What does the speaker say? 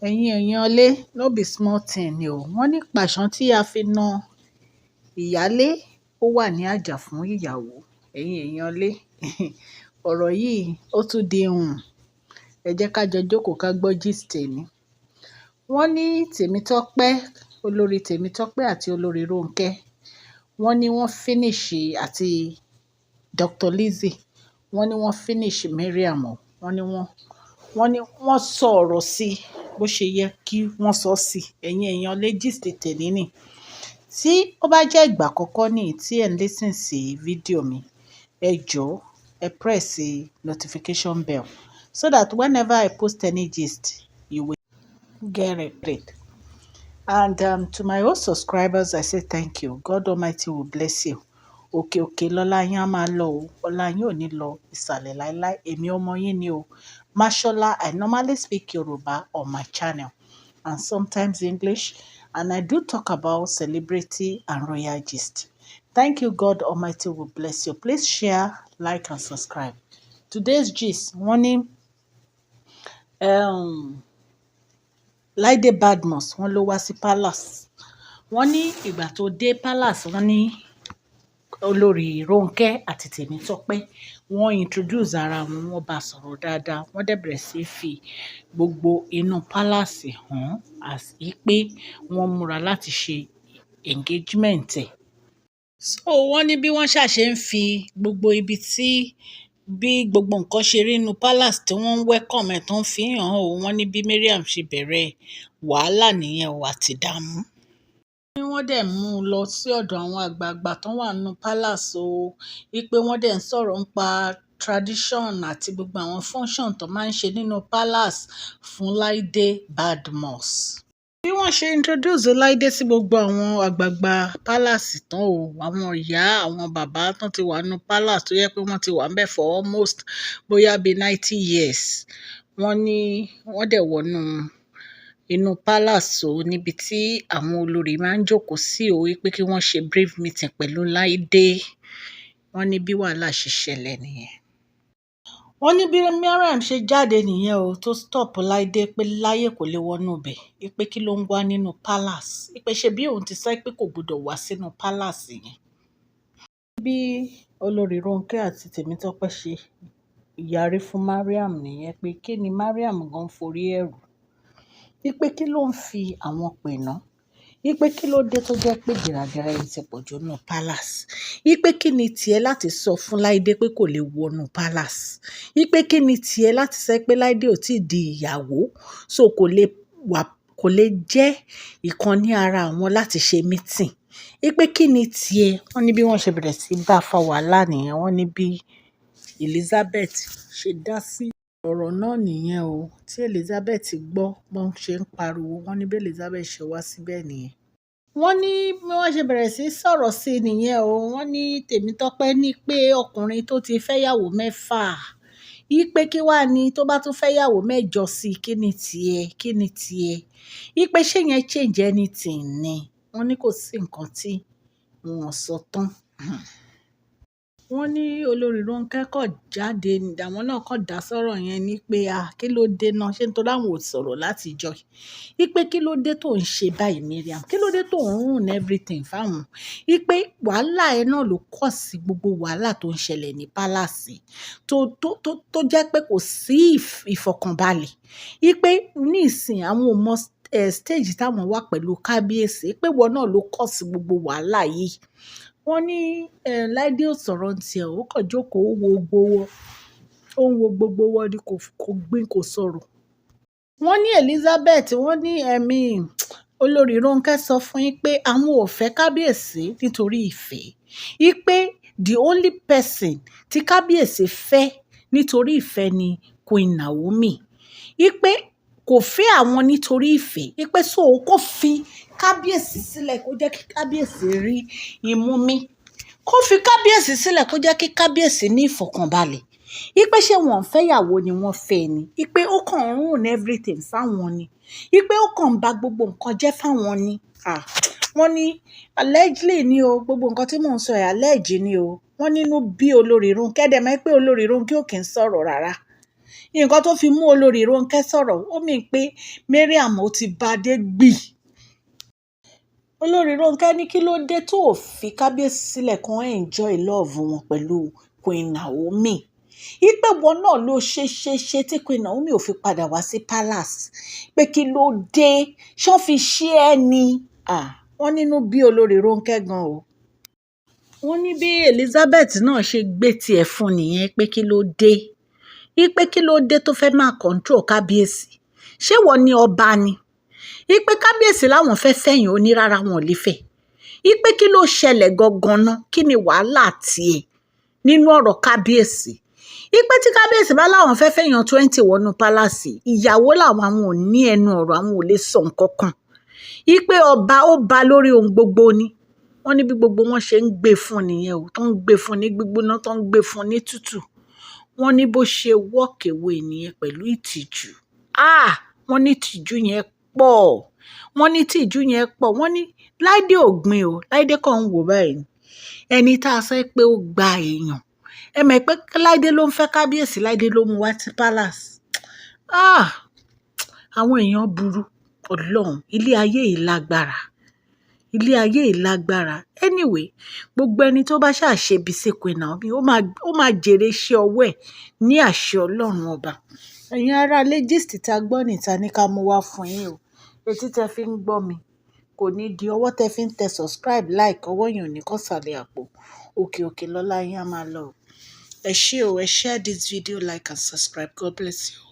Èèyàn lé no be small thing ni o. Wọ́n ní pàṣán tí a fi na ìyálé ó wà ní àjà fún ìyàwó. Èèyàn lé ọ̀rọ̀ yìí ó tún di ẹ jẹ́ ká jọ jókòó ká gbọ́ gist ni. Wọ́n ní Temitope, Olori Temitope àti Olori Ronke, wọ́n ní wọ́n finish àti Dr. Lizzie, wọ́n ní wọ́n finish Mariam o. Wọ́n ní wọ́n sọ ọ̀rọ̀ sí bó ṣe yẹ kí wọ́n sọ sí. Èèyàn lé gist tèmi ni. Tí ó bá jẹ́ ìgbà àkọ́kọ́ ní tí ẹ̀ ń listen sí fídíò mi, ẹ jọ̀ọ́ ẹ press notification bell so that whenever I post any gist, you will get it. And to my old subscribers, I say thank you. God Almighty will bless you. Òkè lọ́lá yín á máa lọ o. Ọlá yín ò ní lọ ìsàlẹ̀ láíláí. Èmi ọmọ yín ni o. Mashola, I normally speak Yoruba on my channel and sometimes English, and I do talk about celebrity and royal gist. Thank you. God Almighty will bless you. Please share, like, and subscribe. Today's gist, wọ́n ní Laide Badmus, wọ́n ló wá sí palace. Wọ́n ní ìgbà tó dé palace, wọ́n ní Olori Ronke àti Temitope, wọ́n introduce ara wọn, wọ́n bá sọ̀rọ̀ dáadáa, wọ́n dẹ̀ bẹ̀rẹ̀ sí fi gbogbo inú palace hàn as pé wọ́n múra láti ṣe engagement ẹ̀. So wọ́n ní bí wọ́n ṣàṣe ń fi gbogbo ibi tí bí gbogbo nǹkan ṣe rí inú palace tí wọ́n ń welcome ẹ̀ tó ń fi hàn o, wọ́n ní bí Mariam ṣe bẹ̀rẹ̀ wàhálà nìyẹn o àti ìdààmú. Wọ́n dẹ̀ mú un lọ sí ọ̀dọ̀ àwọn àgbààgbà tó wà nínú palace o, wípé wọ́n dẹ̀ ń sọ̀rọ̀ nípa tradition àti gbogbo àwọn function tó máa ń ṣe nínú palace fún Laide Badmus. Bí wọ́n ṣe introduce Laide sí gbogbo àwọn àgbààgbà palace tán o, àwọn ìyá, àwọn bàbá tán ti wà nínú palace tó yẹ pé wọ́n ti wà ńbẹ̀ for almost bóyá bí 90 years. Wọ́n ní wọ́n dẹ̀ wọnú inú palace o, níbi tí àwọn olórí máa ń jókòó sí o, wípé kí wọ́n ṣe brief meeting pẹ̀lú Laide. Wọ́n ní bí wàhálà ṣe ṣẹlẹ̀ nìyẹn. Wọ́n ní bí Mariam ṣe jáde nìyẹn o, tó stop Laide pé láyé kò lè wọnú ibẹ̀, wípé kí ló ń wá nínú palace, wípé ṣe bí òun ti sọ pé kò gbọdọ̀ wá sínú palace yẹn. Bí Olori Ronke àti Temitope ṣe yarí fún Mariam nìyẹn pé kí ni Mariam gan forí ẹ̀rù, wípé kí ló ń fi àwọn pè ná, wípé kí ló dé tó jẹ́ pé gìràgìrà yìí ti pọ̀jù nínú palace, wípé kí ni tiẹ̀ láti sọ fún Laide pé kò lè wọnú palace, wípé kí ni tiẹ̀ láti sọ pé Laide ò tíì di ìyàwó so kò lè jẹ́ ìkan ní ara àwọn láti ṣe meeting, wípé kí ni tiẹ̀. Wọ́n ní bí wọ́n ṣe bẹ̀rẹ̀ sí bá fa wàhálà nìyẹn. Wọ́n ní bí Elizabeth ṣe dá sí ọ̀rọ̀ náà nìyẹn o. Tí Elizabeth gbọ́ bọ́n ṣe ń pariwo, wọ́n ní bí Elizabeth ṣe wá síbẹ̀ nìyẹn. Wọ́n ní bí wọ́n ṣe bẹ̀rẹ̀ sí sọ̀rọ̀ sí nìyẹn o. Wọ́n ní Temitope ní pé ọkùnrin tó ti fẹ́yàwó 6, wípé kí wá ní tó bá tún fẹ́yàwó 8 sí, kí ni tiẹ̀, wípé ṣé yẹn change anything ni. Wọ́n ní kò sí nǹkan tí wọ́n sọ tán. Wọ́n ní Olori Ronke kọ̀ jáde, àwọn náà kọ̀ dá sọ̀rọ̀ yẹn ní pé kí ló dé náà, ṣé nítorí àwọn ò sọ̀rọ̀ láti jọ yìí, wípé kí ló dé tó ń ṣe báyìí Mariam, kí ló dé tó ń ruin everything fáwọn, wípé wàhálà ẹ náà ló kọ̀ sí gbogbo wàhálà tó ń ṣẹlẹ̀ ní palace tó jẹ́ pé kò sí ìfọ̀kànbalẹ̀, wípé ní ìsìn àwọn ò mọ stage táwọn wà pẹ̀lú kábíyèsí, pé wọn náà ló kọ̀ sí gbogbo wàhálà yìí. Wọ́n ní Laide ò sọ̀rọ̀ tiẹ̀, ó kàn jókòó ó ń wo gbogbo wọn ni kò gbìn kò sọ̀rọ̀. Wọ́n ní Elizabeth, wọ́n ní Olori Ronke sọ fún yín pé àwọn ò fẹ́ kábíyèsí nítorí ìfẹ́, wípé the only person tí kábíyèsí fẹ́ nítorí ìfẹ́ ni Queen Naomi, wípé kò fẹ́ àwọn nítorí ìfẹ́, wípé so kó fi kábíyèsí sílẹ̀ kó jẹ́ kí kábíyèsí rí imú mi, kó fi kábíyèsí sílẹ̀ kó jẹ́ kí kábíyèsí ní ìfọ̀kànbalẹ̀, wípé ṣé wọn fẹ́yàwó ni wọ́n fẹ́ ni, wípé ó kàn ń ruin everything fáwọn ni, wípé ó kàn ń ba gbogbo nǹkan jẹ́ fáwọn ni. Wọ́n ní allegedly ni o, gbogbo nǹkan tí mò ń sọ ẹ̀ alleged ni o. Wọ́n nínú bí Olori Ronke, dẹ̀ mọ̀ pé Olori Ronke ò kì í sọ̀rọ̀ rárá, nǹkan tó fi mú Olori Ronke sọ̀rọ̀ ó mì pé Mariam ó ti bá dé gbì. Olori Ronke ní kí ló dé tó ò fi kábíyèsí sílẹ̀ kan enjoy love wọn pẹ̀lú Queen Naomi. Ipe wọn náà ló ṣe tí Queen Naomi ò fi padà wá sí palace. Pé kí ló dé ṣán fi ṣí ẹ ni. Wọ́n nínú bí Olori Ronke gan o. Wọ́n ní bí Elizabeth náà ṣe gbé tiẹ̀ fún nìyẹn pé kí ló dé. Ipe kí ló dé tó fẹ́ máa control kábíyèsí. Ṣé wọ́n ní ọba ni? Ipe kábíyèsí láwọn fẹ́ fẹ̀yìn onírárá wọn ò lè fẹ́. Ipe kí ló ṣẹlẹ̀ gangan náà? Kí ni wàhálà tiẹ̀ nínú ọ̀rọ̀ kábíyèsí? Ipe tí kábíyèsí bá láwọn fẹ́ fẹ̀yàn 20 wọnú pálásì, ìyàwó làwọn àwọn ò ní ẹnu ọ̀rọ̀ àwọn ò lè sọ nǹkan kan. Ipe ọba ó ba lórí ohun gbogbo ni. Wọ́n ní bí gbogbo wọn ṣe ń gbé fún nìyẹn o, tó ń gbé fún ní gbígbóná, tó ń gbé fún ní tútù. Wọ́n ní bó ṣe walk away nìyẹn pẹ̀lú ìtìjú. Wọ́n ní ìtìjú yẹn pọ̀. Wọ́n ní ìtìjú yẹn pọ̀. Wọ́n ní Láídé ò gbin o, Láídé kàn ń wò báyìí. Ẹni tá a sọ pé ó gba èèyàn. Ẹ mọ̀ pé Láídé ló ń fẹ́ kábíyèsí, Láídé ló mú wá sí palace. Àwọn èèyàn burú. Ọlọ́run, ilé ayé yìí lágbára. Ilé ayé yìí lágbára. Anyway, gbogbo ẹni tó bá ṣàṣebi sí Queen Naomi, ó máa jèrè iṣẹ́ ọwọ́ ẹ̀ ní àṣẹ Ọlọ́run ọba. Ẹ̀yin ará ilé gist tá gbọ́ níta ní ká mú wá fún yín o. Etí tẹ fi ń gbọ́ mi kò ní di, ọwọ́ tẹ fi ń tẹ subscribe, like, ọwọ́ yẹn ò ní kàn sàlẹ̀ àpò. Òkè òkè lọ́lá yín á máa lọ. Ẹ ṣé o, ẹ share this video, like and subscribe. God bless you.